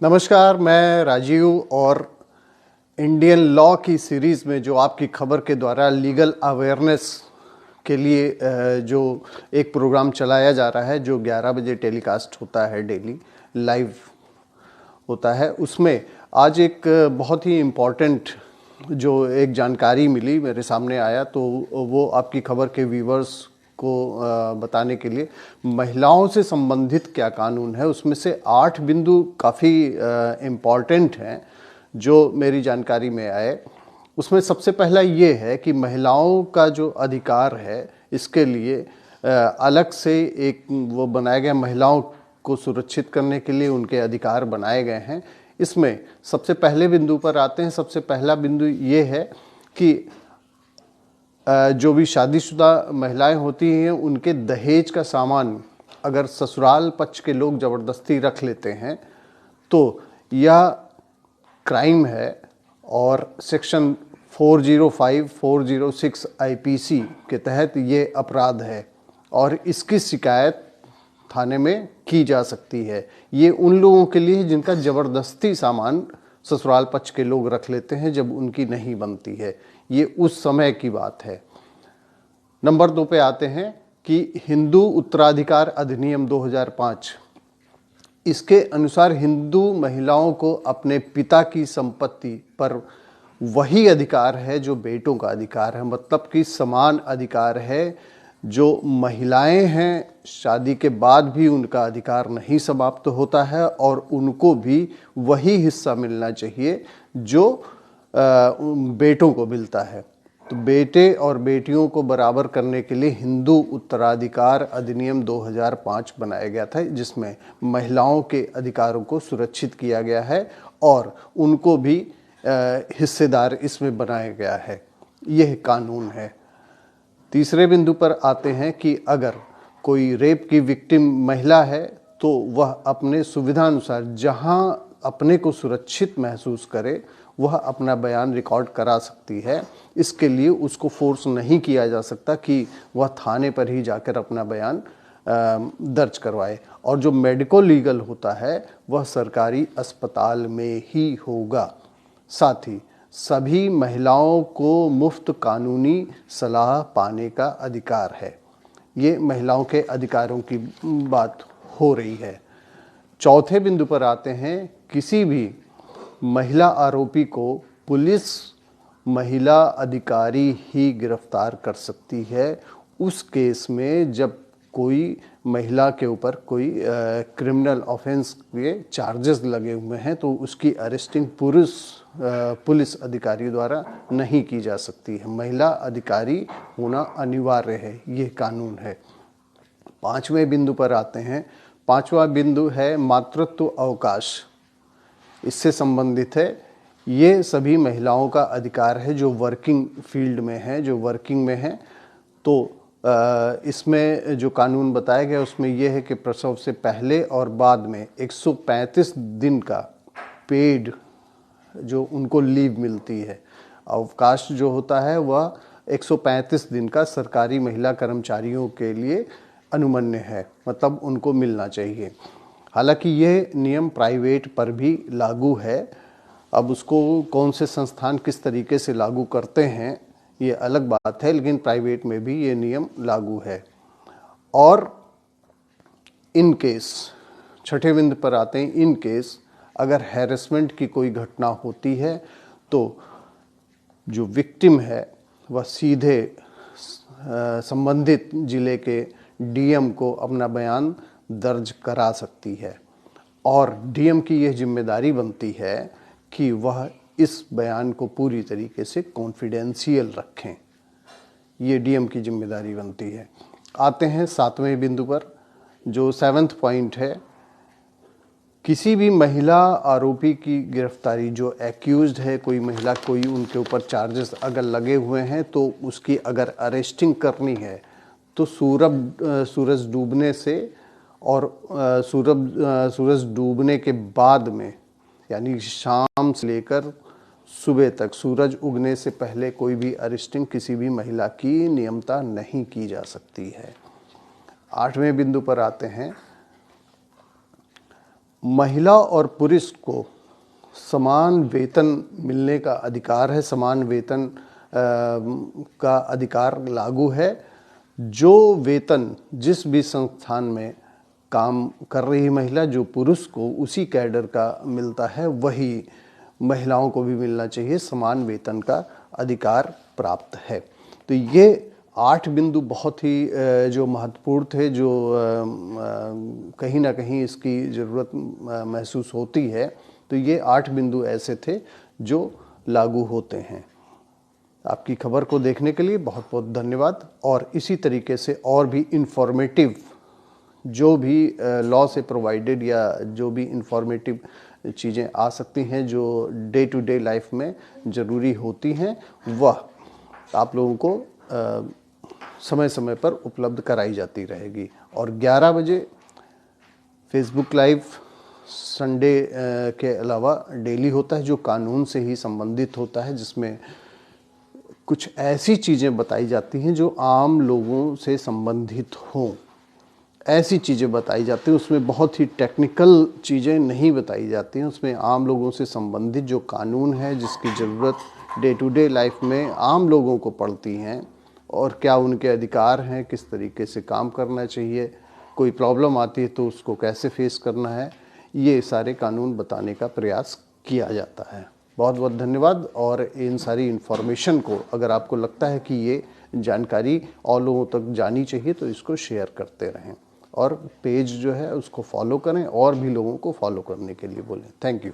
नमस्कार, मैं राजीव और इंडियन लॉ की सीरीज़ में जो आपकी खबर के द्वारा लीगल अवेयरनेस के लिए जो एक प्रोग्राम चलाया जा रहा है जो 11 बजे टेलीकास्ट होता है, डेली लाइव होता है, उसमें आज एक बहुत ही इम्पॉर्टेंट जो एक जानकारी मिली मेरे सामने आया, तो वो आपकी खबर के व्यूवर्स को बताने के लिए महिलाओं से संबंधित क्या कानून है, उसमें से 8 बिंदु काफ़ी इम्पॉर्टेंट हैं जो मेरी जानकारी में आए। उसमें सबसे पहला ये है कि महिलाओं का जो अधिकार है इसके लिए अलग से एक वो बनाया गया, महिलाओं को सुरक्षित करने के लिए उनके अधिकार बनाए गए हैं। इसमें सबसे पहले बिंदु पर आते हैं। सबसे पहला बिंदु ये है कि जो भी शादीशुदा महिलाएं होती हैं उनके दहेज का सामान अगर ससुराल पक्ष के लोग ज़बरदस्ती रख लेते हैं तो यह क्राइम है और सेक्शन 405, 406 आईपीसी के तहत ये अपराध है और इसकी शिकायत थाने में की जा सकती है। ये उन लोगों के लिए जिनका ज़बरदस्ती सामान ससुराल पक्ष के लोग रख लेते हैं जब उनकी नहीं बनती है। ये उस समय की बात है। नंबर 2 पे आते हैं कि हिंदू उत्तराधिकार अधिनियम 2005, इसके अनुसार हिंदू महिलाओं को अपने पिता की संपत्ति पर वही अधिकार है जो बेटों का अधिकार है। मतलब कि समान अधिकार है। जो महिलाएं हैं शादी के बाद भी उनका अधिकार नहीं समाप्त होता है और उनको भी वही हिस्सा मिलना चाहिए जो बेटों को मिलता है। तो बेटे और बेटियों को बराबर करने के लिए हिंदू उत्तराधिकार अधिनियम 2005 बनाया गया था, जिसमें महिलाओं के अधिकारों को सुरक्षित किया गया है और उनको भी हिस्सेदार इसमें बनाया गया है। यह कानून है। तीसरे बिंदु पर आते हैं कि अगर कोई रेप की विक्टिम महिला है तो वह अपने सुविधानुसार जहां अपने को सुरक्षित महसूस करे वह अपना बयान रिकॉर्ड करा सकती है। इसके लिए उसको फोर्स नहीं किया जा सकता कि वह थाने पर ही जाकर अपना बयान दर्ज करवाए। और जो मेडिको लीगल होता है वह सरकारी अस्पताल में ही होगा। साथ ही सभी महिलाओं को मुफ्त कानूनी सलाह पाने का अधिकार है। ये महिलाओं के अधिकारों की बात हो रही है। चौथे बिंदु पर आते हैं। किसी भी महिला आरोपी को पुलिस महिला अधिकारी ही गिरफ्तार कर सकती है उस केस में जब कोई महिला के ऊपर कोई क्रिमिनल ऑफेंस के चार्जेस लगे हुए हैं, तो उसकी अरेस्टिंग पुलिस अधिकारी द्वारा नहीं की जा सकती है। महिला अधिकारी होना अनिवार्य है। ये कानून है। 5वें बिंदु पर आते हैं। 5वां बिंदु है मातृत्व अवकाश। इससे संबंधित है। ये सभी महिलाओं का अधिकार है जो वर्किंग फील्ड में है, जो वर्किंग में है। तो इसमें जो कानून बताया गया उसमें यह है कि प्रसव से पहले और बाद में 135 दिन का पेड जो उनको लीव मिलती है, अवकाश जो होता है वह 135 दिन का सरकारी महिला कर्मचारियों के लिए अनुमन्य है। मतलब उनको मिलना चाहिए। हालांकि यह नियम प्राइवेट पर भी लागू है। अब उसको कौन से संस्थान किस तरीके से लागू करते हैं ये अलग बात है, लेकिन प्राइवेट में भी ये नियम लागू है। और इन केस, छठे बिंदु पर आते हैं, इन केस अगर हैरेसमेंट की कोई घटना होती है तो जो विक्टिम है वह सीधे संबंधित जिले के डीएम को अपना बयान दर्ज करा सकती है और डीएम की यह जिम्मेदारी बनती है कि वह इस बयान को पूरी तरीके से कॉन्फिडेंशियल रखें। ये डीएम की जिम्मेदारी बनती है। आते हैं 7वें बिंदु पर, जो 7th पॉइंट है। किसी भी महिला आरोपी की गिरफ्तारी, जो एक्यूज्ड है कोई महिला, कोई उनके ऊपर चार्जेस अगर लगे हुए हैं तो उसकी अगर अरेस्टिंग करनी है तो सूरज डूबने से और सूरज डूबने के बाद में, यानी शाम से लेकर सुबह तक, सूरज उगने से पहले कोई भी अरेस्टिंग किसी भी महिला की नियमता नहीं की जा सकती है। 8वें बिंदु पर आते हैं। महिला और पुरुष को समान वेतन मिलने का अधिकार है, समान वेतन का अधिकार लागू है। जो वेतन जिस भी संस्थान में काम कर रही महिला, जो पुरुष को उसी कैडर का मिलता है, वही महिलाओं को भी मिलना चाहिए, समान वेतन का अधिकार प्राप्त है। तो ये 8 बिंदु बहुत ही जो महत्वपूर्ण थे, जो कहीं ना कहीं इसकी ज़रूरत महसूस होती है। तो ये 8 बिंदु ऐसे थे जो लागू होते हैं। आपकी खबर को देखने के लिए बहुत बहुत धन्यवाद। और इसी तरीके से और भी इंफॉर्मेटिव जो भी लॉ से प्रोवाइडेड या जो भी इंफॉर्मेटिव चीज़ें आ सकती हैं, जो डे टू डे लाइफ में ज़रूरी होती हैं, वह आप लोगों को समय समय पर उपलब्ध कराई जाती रहेगी। और 11 बजे फेसबुक लाइव संडे के अलावा डेली होता है, जो कानून से ही संबंधित होता है, जिसमें कुछ ऐसी चीज़ें बताई जाती हैं जो आम लोगों से संबंधित हों, ऐसी चीज़ें बताई जाती हैं। उसमें बहुत ही टेक्निकल चीज़ें नहीं बताई जाती हैं, उसमें आम लोगों से संबंधित जो कानून है, जिसकी ज़रूरत डे टू डे लाइफ में आम लोगों को पड़ती हैं, और क्या उनके अधिकार हैं, किस तरीके से काम करना चाहिए, कोई प्रॉब्लम आती है तो उसको कैसे फेस करना है, ये सारे कानून बताने का प्रयास किया जाता है। बहुत बहुत धन्यवाद। और इन सारी इन्फॉर्मेशन को अगर आपको लगता है कि ये जानकारी और लोगों तक जानी चाहिए तो इसको शेयर करते रहें, और पेज जो है उसको फॉलो करें और भी लोगों को फॉलो करने के लिए बोलें। Thank you.